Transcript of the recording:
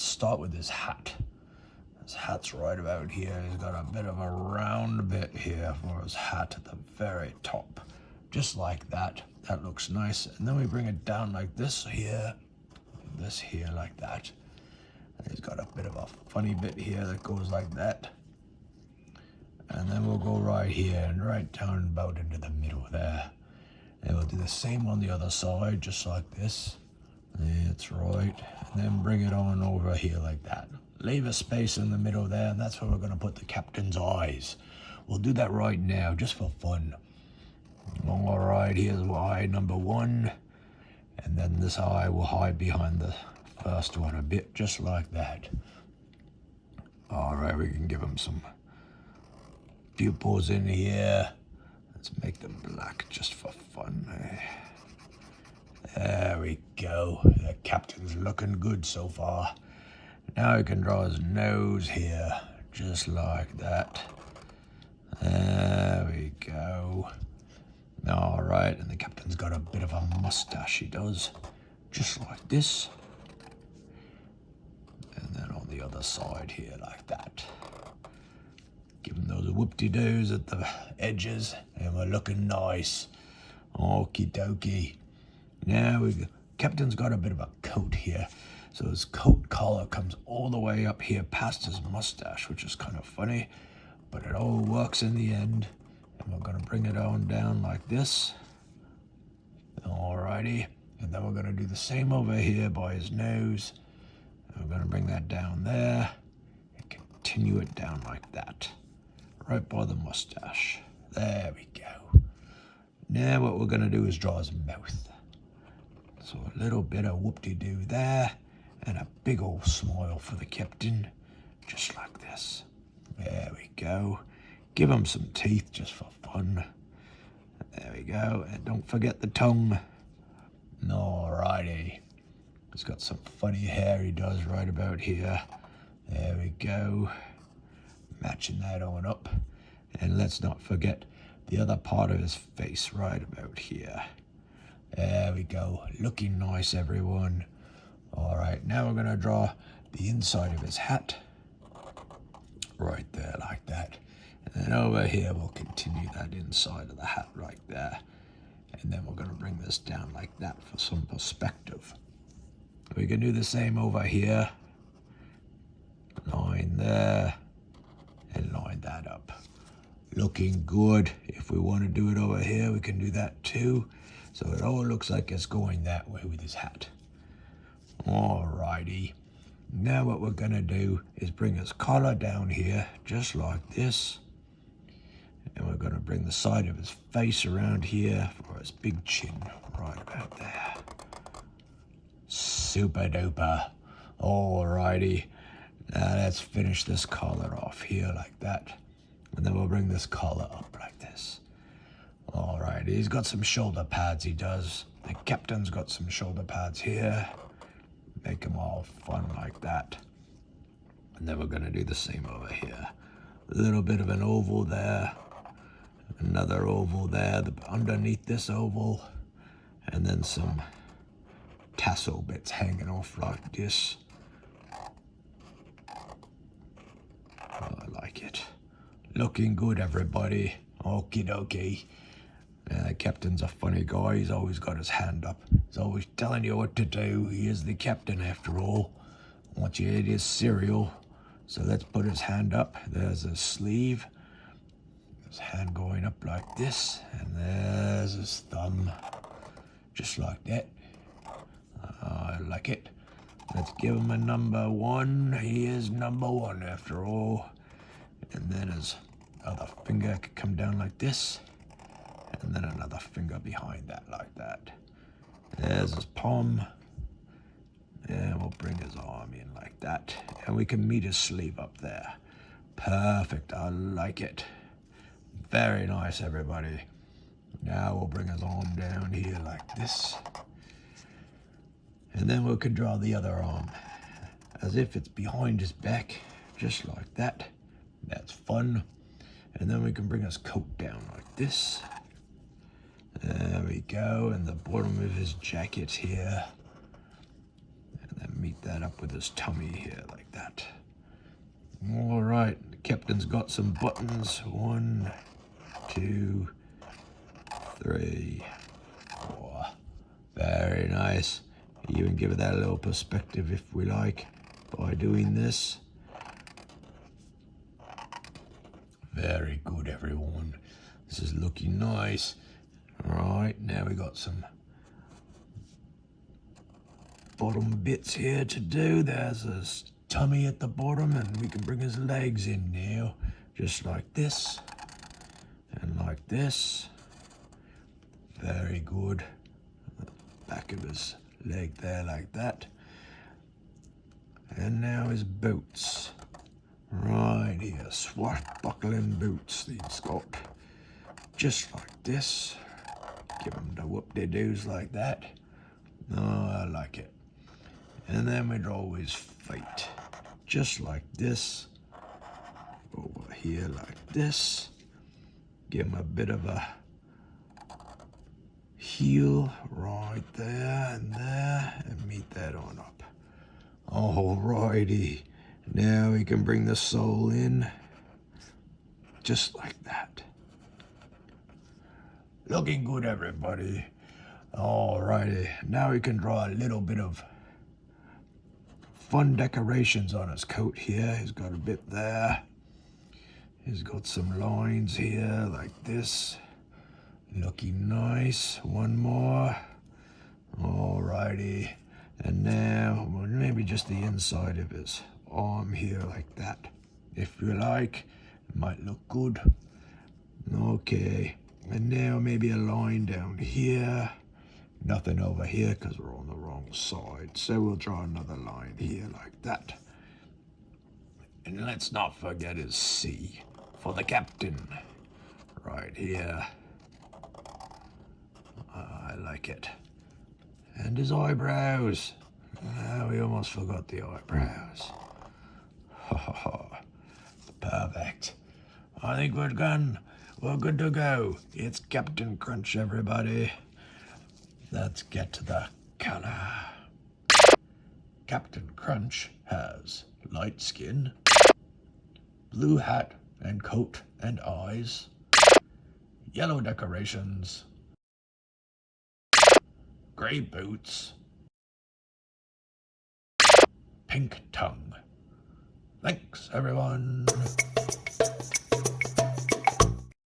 start with his hat. His hat's right about here. He's got a bit of a round bit here for his hat at the very top. Just like that. That looks nice. And then we bring it down like this here like that. And he's got a bit of a funny bit here that goes like that. And then we'll go right here and right down about into the middle there. And we'll do the same on the other side, just like this. That's right. And then bring it on over here like that. Leave a space in the middle there, and that's where we're going to put the captain's eyes. We'll do that right now, just for fun. All right, here's eye number 1. And then this eye will hide behind the first one a bit, just like that. All right, we can give him some pupils in here. Let's make them black just for fun. There we go. The captain's looking good so far. Now we can draw his nose here, just like that. There we go. All right, and the captain's got a bit of a mustache, he does. Just like this. And then on the other side here, like that. Give him those whoop-de-doos at the edges, and we're looking nice. Okie dokie. Now captain's got a bit of a coat here. So his coat collar comes all the way up here past his mustache, which is kind of funny, but it all works in the end. And we're gonna bring it on down like this. Alrighty. And then we're gonna do the same over here by his nose. And we're gonna bring that down there and continue it down like that. Right by the mustache. There we go. Now what we're gonna do is draw his mouth. So a little bit of whoop-de-doo there, and a big old smile for the captain, just like this. There we go. Give him some teeth just for fun. There we go, and don't forget the tongue. Alrighty. He's got some funny hair he does right about here. There we go. Matching that on up. And let's not forget the other part of his face right about here. There we go. Looking nice, everyone. All right, now we're going to draw the inside of his hat. Right there, like that. And then over here, we'll continue that inside of the hat right there. And then we're going to bring this down like that for some perspective. We can do the same over here. Line there. And line that up. Looking good. If we want to do it over here, we can do that too. So it all looks like it's going that way with his hat. Alrighty. Now what we're going to do is bring his collar down here, just like this. And we're going to bring the side of his face around here for his big chin, right about there. Super duper. Alrighty. Now let's finish this collar off here like that. And then we'll bring this collar up like this. Alright, he's got some shoulder pads, he does. The captain's got some shoulder pads here. Make them all fun like that. And then we're going to do the same over here. A little bit of an oval there. Another oval there underneath this oval. And then some tassel bits hanging off like this. Oh, I like it. Looking good, everybody. Okie dokie. The captain's a funny guy. He's always got his hand up. He's always telling you what to do. He is the captain after all. Wants you to eat his cereal. So let's put his hand up. There's his sleeve. His hand going up like this. And there's his thumb. Just like that. I like it. Let's give him a number 1. He is number 1 after all. And then his other finger could come down like this. And then another finger behind that like that. There's his palm. And we'll bring his arm in like that. And we can meet his sleeve up there. Perfect. I like it. Very nice, everybody. Now we'll bring his arm down here like this. And then we can draw the other arm as if it's behind his back, just like that. That's fun. And then we can bring his coat down like this. There we go. And the bottom of his jacket here. And then meet that up with his tummy here like that. All right, the captain's got some buttons. 1, 2, 3, 4. Very nice. Even give it that little perspective if we like by doing this. Very good, everyone. This is looking nice. All right, now we got some bottom bits here to do. There's his tummy at the bottom, and we can bring his legs in now, just like this and like this. Very good. Back of his leg there like that. And now his boots. Right here, swashbuckling boots he's got. Just like this. Give him the whoop-de-doos like that. Oh, I like it. And then we draw his feet. Just like this. Over here like this. Give him a bit of a heel right there and meet that on up. Alrighty. Now we can bring the sole in. Just like that. Looking good, everybody. Alrighty. Now we can draw a little bit of fun decorations on his coat here. He's got a bit there. He's got some lines here like this. Looking nice. One more. Alrighty. And now maybe just the inside of his arm here like that. If you like. It might look good. Okay. And now maybe a line down here. Nothing over here because we're on the wrong side. So we'll draw another line here like that. And let's not forget his C for the captain. Right here. I like it. And his eyebrows. We almost forgot the eyebrows. Ha ha ha. Perfect. I think we're done. We're good to go. It's Captain Crunch, everybody. Let's get to the color. Captain Crunch has light skin, blue hat and coat and eyes, yellow decorations, gray boots, pink tongue. Thanks, everyone.